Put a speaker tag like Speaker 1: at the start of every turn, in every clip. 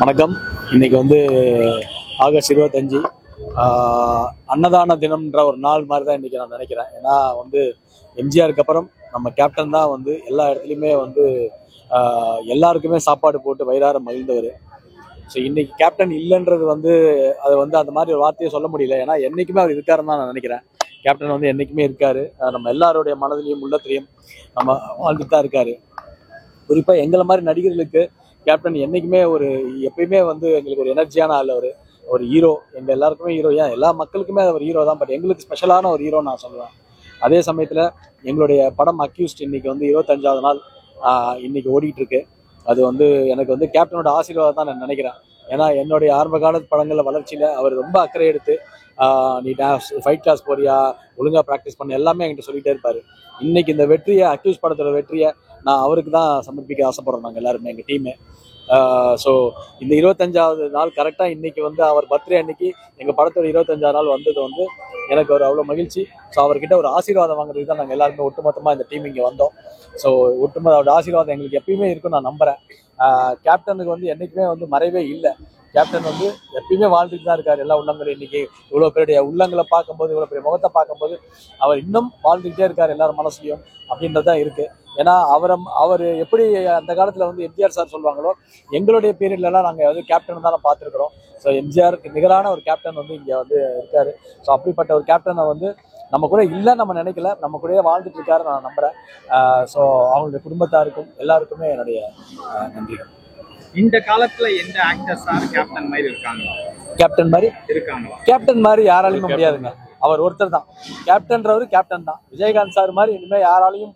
Speaker 1: வணக்கம். இன்னைக்கு வந்து ஆகஸ்ட் 25 அன்னதான தினம்ன்ற ஒரு நாள் மாதிரி தான் இன்னைக்கு நான் நினைக்கிறேன். ஏன்னா வந்து எம்ஜிஆருக்கு அப்புறம் நம்ம கேப்டன் தான் வந்து எல்லா இடத்துலையுமே வந்து எல்லாருக்குமே சாப்பாடு போட்டு வயிறார மகிழ்ந்தவர். ஸோ இன்னைக்கு கேப்டன் இல்லைன்றது வந்து அதை வந்து அந்த மாதிரி ஒரு வார்த்தையை சொல்ல முடியல. ஏன்னா என்னைக்குமே அவர் இருக்காருன்னு தான் நான் நினைக்கிறேன். கேப்டன் வந்து என்னைக்குமே இருக்காரு. நம்ம எல்லாருடைய மனதிலையும் உள்ளத்திலையும் நம்ம வாழ்ந்துட்டு தான் இருக்காரு. குறிப்பாக எங்களை மாதிரி நடிகர்களுக்கு கேப்டன் என்னைக்குமே எப்பயுமே வந்து எங்களுக்கு ஒரு எனர்ஜியான ஆள். ஒரு ஹீரோ, எங்கள் எல்லாருக்குமே ஹீரோ. ஏன் எல்லா மக்களுக்குமே அவர் ஹீரோ தான், பட் எங்களுக்கு ஸ்பெஷலான ஒரு ஹீரோன்னு நான் சொல்லுவேன். அதே சமயத்தில் எங்களுடைய படம் அக்யூஸ்ட் இன்னைக்கு வந்து 25வது நாள் இன்னைக்கு ஓடிட்டு இருக்கு. அது வந்து எனக்கு வந்து கேப்டனோட ஆசீர்வாதம் தான் நான் நினைக்கிறேன். ஏன்னா என்னுடைய ஆரம்ப கால படங்களில் வளர்ச்சியில் அவர் ரொம்ப அக்கறை எடுத்து நீ ஃபைட் கிளாஸ் போறியா, ஒழுங்காக ப்ராக்டிஸ் பண்ண, எல்லாமே என்கிட்ட சொல்லிகிட்டே இருப்பார். இன்னைக்கு இந்த வெற்றியை, அக்யூஸ் படத்தோட வெற்றியை நான் அவருக்கு தான் சமர்ப்பிக்க ஆசைப்படுறோம், நாங்கள் எல்லாருமே, எங்கள் டீமு. ஸோ இந்த 25வது நாள் கரெக்டாக இன்னைக்கு வந்து அவர் பர்த்டே அன்னைக்கு எங்கள் படத்தோட 25வது நாள் வந்தது வந்து எனக்கு ஒரு அவ்வளோ மகிழ்ச்சி. ஸோ அவர்கிட்ட ஒரு ஆசீர்வாதம் வாங்குறதுக்கு தான் நாங்கள் எல்லாருமே ஒட்டுமொத்தமாக இந்த டீம் இங்கே வந்தோம். ஸோ அவரோட ஆசீர்வாதம் எங்களுக்கு எப்பயுமே இருக்குன்னு நான் நம்புகிறேன். கேப்டனுக்கு வந்து என்றைக்குமே வந்து மறைவே இல்லை. கேப்டன் வந்து எப்பயுமே வாழ்ந்துட்டு தான் இருக்காரு எல்லா உள்ளங்களும். இன்னைக்கு இவ்வளோ பேருடைய உள்ளங்களை பார்க்கும்போது, இவ்வளோ பெரிய முகத்தை பார்க்கும்போது அவர் இன்னும் வாழ்ந்துக்கிட்டே இருக்காரு எல்லாரும் மனசுலையும் அப்படின்றதான் இருக்கு. ஏன்னா அவர் எப்படி அந்த காலத்தில் வந்து எம்ஜிஆர் சார் சொல்லுவாங்களோ, எங்களுடைய பீரியட்லலாம் நாங்கள் வந்து கேப்டன் தான் பார்த்துருக்குறோம். ஸோ எம்ஜிஆருக்கு நிகரான ஒரு கேப்டன் வந்து இங்கே வந்து இருக்காரு. ஸோ அப்படிப்பட்ட ஒரு கேப்டனை வந்து நம்ம கூட இல்லை, நம்ம நினைக்கல, நம்ம கூடயே வாழ்ந்துட்டு இருக்காரு நான் நம்புறேன். ஸோ அவங்களுடைய குடும்பத்தாருக்கும் எல்லாருக்குமே என்னுடைய நன்றிகள்.
Speaker 2: இந்த காலத்துல எந்த ஆக்டர்ஸ் கேப்டன் மாதிரி இருக்காங்களா?
Speaker 1: கேப்டன் மாதிரி யாராலையுமே முடியாதுங்க. அவர் ஒருத்தர் தான் கேப்டன்றவர். கேப்டன் தான். விஜயகாந்த் சார் மாதிரி இனிமேல் யாராலையும்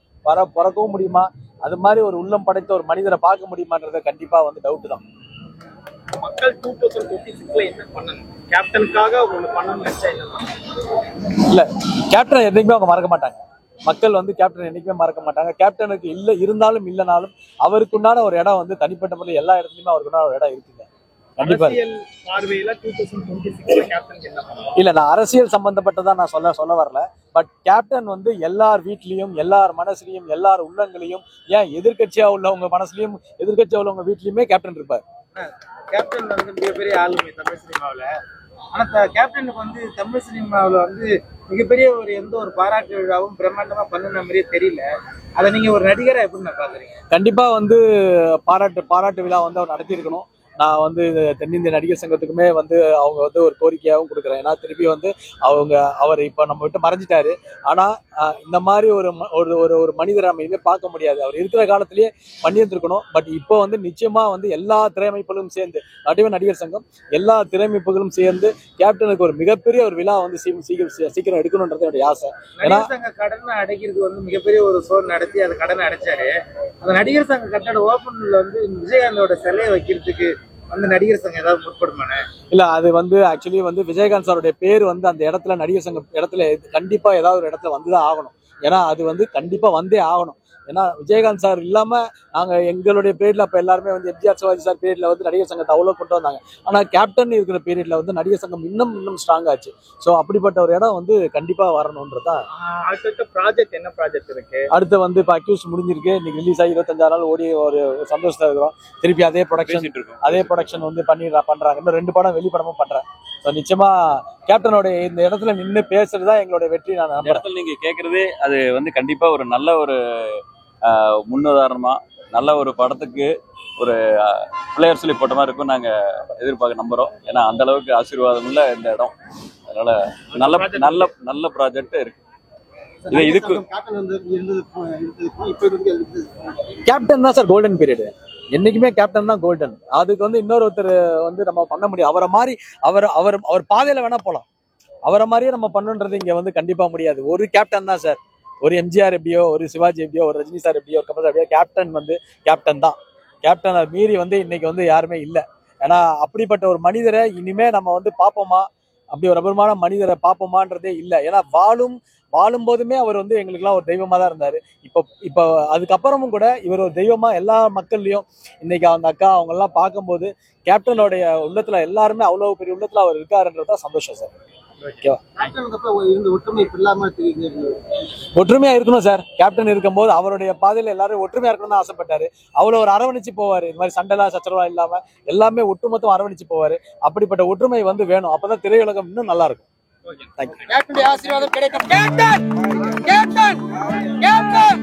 Speaker 1: பிறக்கவும் முடியுமா, அது மாதிரி ஒரு உள்ளம் படைத்த ஒரு மனிதரை பார்க்க முடியுமான்றத கண்டிப்பா வந்து டவுட் தான்.
Speaker 2: மக்கள் 2026ல என்ன பண்ணணும்? கேப்டனுக்காக ஒண்ணு பண்ணணும்னு நினைச்சா என்ன பண்ணணும்?
Speaker 1: இல்ல, கேப்டன் என்னைக்குமே அவங்க மறக்க மாட்டாங்க. மக்கள் வந்து கேப்டன் என்னைக்குமே மறக்க மாட்டாங்க. கேப்டனுக்கு இருந்தாலும் இல்லைனாலும் அவருக்குண்டான ஒரு இடம் வந்து தனிப்பட்ட முறையில் எல்லா இடத்துலயுமே அவருக்குண்டான ஒரு இடம் இருக்குங்க. கண்டிப்பா.
Speaker 2: பார்வையில 2026ல கேப்டன் என்ன பண்ணணும்?
Speaker 1: இல்ல, நான் அரசியல் சம்பந்தப்பட்டதான் நான் சொல்ல வரல. பட் கேப்டன் வந்து எல்லார் வீட்லயும், எல்லார் மனசுலயும், எல்லார் உள்ளங்களையும், ஏன் எதிர்கட்சியா உள்ளவங்க மனசுலயும், எதிர்கட்சியா உள்ளவங்க வீட்லயுமே கேப்டன் இருப்பார்.
Speaker 2: கேப்டன் வந்து மிகப்பெரிய ஆளுமை தமிழ் சினிமாவில். ஆனா கேப்டனுக்கு வந்து தமிழ் சினிமாவில் வந்து மிகப்பெரிய எந்த ஒரு பாராட்டு விழாவும் பிரம்மாண்டமா பண்ணுன மாதிரியே தெரியல. அதை நீங்க ஒரு நடிகரா எப்படி நான் பாக்குறீங்க?
Speaker 1: கண்டிப்பா வந்து பாராட்டு விழா வந்து அவர் நடத்தி இருக்கணும். நான் வந்து தென்னிந்திய நடிகர் சங்கத்துக்குமே வந்து அவங்க வந்து ஒரு கோரிக்கையாகவும் கொடுக்குறேன். ஏன்னா திருப்பி வந்து அவர் இப்போ நம்ம விட்டு மறைஞ்சிட்டாரு. ஆனால் இந்த மாதிரி ஒரு மனிதரை நம்ம இனிமேல் பார்க்க முடியாது. அவர் இருக்கிற காலத்திலேயே பண்ணியிருந்துருக்கணும். பட் இப்போ வந்து நிச்சயமாக வந்து எல்லா திறமைப்புகளும் சேர்ந்து, நடிகர் சங்கம் எல்லா திறமைப்புகளும் சேர்ந்து கேப்டனுக்கு ஒரு மிகப்பெரிய ஒரு விழா வந்து சீக்கிரம் எடுக்கணுன்றது என்னுடைய ஆசை. ஏன்னா
Speaker 2: கடனை அடைக்கிறது வந்து மிகப்பெரிய ஒரு சோர் நடத்தி அந்த கடனை அடைச்சாரு. அந்த நடிகர் சங்க கட்டட ஓபன்ல வந்து விஜயகாந்தோட சிலையை வைக்கிறதுக்கு அந்த நடிகர் சங்கம் ஏதாவது முற்படுமானே?
Speaker 1: இல்ல, அது வந்து ஆக்சுவலி வந்து விஜயகாந்த் சாருடைய பேர் வந்து அந்த இடத்துல, நடிகர் சங்கம் இடத்துல கண்டிப்பா ஏதாவது ஒரு இடத்துல வந்துதான் ஆகணும். ஏன்னா அது வந்து கண்டிப்பா வந்தே ஆகணும். ஏன்னா விஜயகாந்த் சார் இல்லாம நாங்க எங்களுடைய பீரியட்ல அப்ப எல்லாருமே வந்து எம்ஜிஆர் சிவாஜி சார் பீரியட்ல வந்து நடிகர் சங்கத்தை அவ்வளவு கொண்டு வந்தாங்க. ஆனா கேப்டன் இருக்கிற பீரியட்ல வந்து நடிகர் சங்கம் இன்னும் ஸ்ட்ராங் ஆச்சு. ஸோ அப்படிப்பட்ட ஒரு இடம் வந்து கண்டிப்பா வரணும்ன்றதா.
Speaker 2: அடுத்த ப்ராஜெக்ட் என்ன ப்ராஜெக்ட் இருக்கு?
Speaker 1: அடுத்து வந்து இப்போ அக்யூஸ் முடிஞ்சிருக்கு. இன்னைக்கு ரிலீஸ் ஆகி 25 நாள் ஓடி ஒரு சந்தோஷத்தை இருக்கிறோம். திருப்பி அதே ப்ரொடக்ஷன் வந்து பண்றாங்க. இன்னும் 2 படம் வெளிப்படமும் பண்றேன். ஸோ நிச்சயமா கேப்டனோட இந்த இடத்துல நின்று பேசுறதுதான் எங்களுடைய வெற்றி. நான்
Speaker 3: இடத்துல நீங்க கேட்கறதே அது வந்து கண்டிப்பா ஒரு நல்ல ஒரு முன்னுதாரணமா, நல்ல ஒரு படத்துக்கு ஒரு பிளேயர் சொல்லி போட்ட மாதிரி இருக்கும் நாங்க எதிர்பார்க்க நம்புறோம். ஏன்னா அந்த அளவுக்கு ஆசீர்வாதம் உள்ள இந்த இடம். அதனால நல்ல ப்ராஜெக்ட் இருக்கு. இதுக்கு
Speaker 1: கேப்டன் தான் சார் கோல்டன் பீரியட். என்னைக்குமே கேப்டன் தான் கோல்டன். அதுக்கு வந்து இன்னொருத்தர் வந்து நம்ம பண்ண முடியும். அவரை மாதிரி அவர் பாதையில வேணா போலாம். அவரை மாதிரியே நம்ம பண்ணுன்றது இங்க வந்து கண்டிப்பா முடியாது. ஒரு கேப்டன் தான் சார். ஒரு எம்ஜிஆர் எப்படியோ, ஒரு சிவாஜி எப்படியோ, ஒரு ரஜினி சார் எப்படியோ, ஒரு கமல் சார் எப்படியோ, கேப்டன் வந்து கேப்டன் தான். கேப்டனை மீறி வந்து இன்னைக்கு வந்து யாருமே இல்லை. ஏன்னா அப்படிப்பட்ட ஒரு மனிதரை இனிமே நம்ம வந்து பார்ப்போமா, அப்படி ஒரு அபூர்வமான மனிதரை பார்ப்போமான்றதே இல்லை. ஏன்னா வாழும் போதுமே அவர் வந்து எங்களுக்குலாம் ஒரு தெய்வமா தான் இருந்தாரு. இப்போ அதுக்கப்புறமும் கூட இவர் ஒரு தெய்வமா எல்லா மக்கள்லயும் இன்னைக்கு அவங்க அக்கா அவங்க எல்லாம் பார்க்கும்போது கேப்டனோடைய உள்ளத்துல எல்லாருமே அவ்வளவு பெரிய உள்ளத்துல அவர் இருக்காருன்றதுதான் சந்தோஷம் சார். ஓகேவா?
Speaker 2: கேப்டனுக்கு அப்புறம் இருந்த ஒற்றுமை இப்ப இல்லாம தெரியுது.
Speaker 1: ஒற்றுமையா இருக்கணும் சார். கேப்டன் இருக்கும்போது அவருடைய பாதையில எல்லாரும் ஒற்றுமையா இருக்கணும்னு ஆசைப்பட்டாரு. அவ்வளவு ஒரு அரவணைச்சு போவாரு. இந்த மாதிரி சண்டைலாம் சச்சரவா இல்லாம எல்லாமே ஒட்டுமொத்தம் அரவணைச்சு போவாரு. அப்படிப்பட்ட ஒற்றுமை வந்து வேணும். அப்பதான் திரையுலகம் இன்னும் நல்லா இருக்கும். தேங்க்யூ.
Speaker 2: கேப்டனுடைய ஆசீர்வாதம் கிடைக்கும். Captain captain captain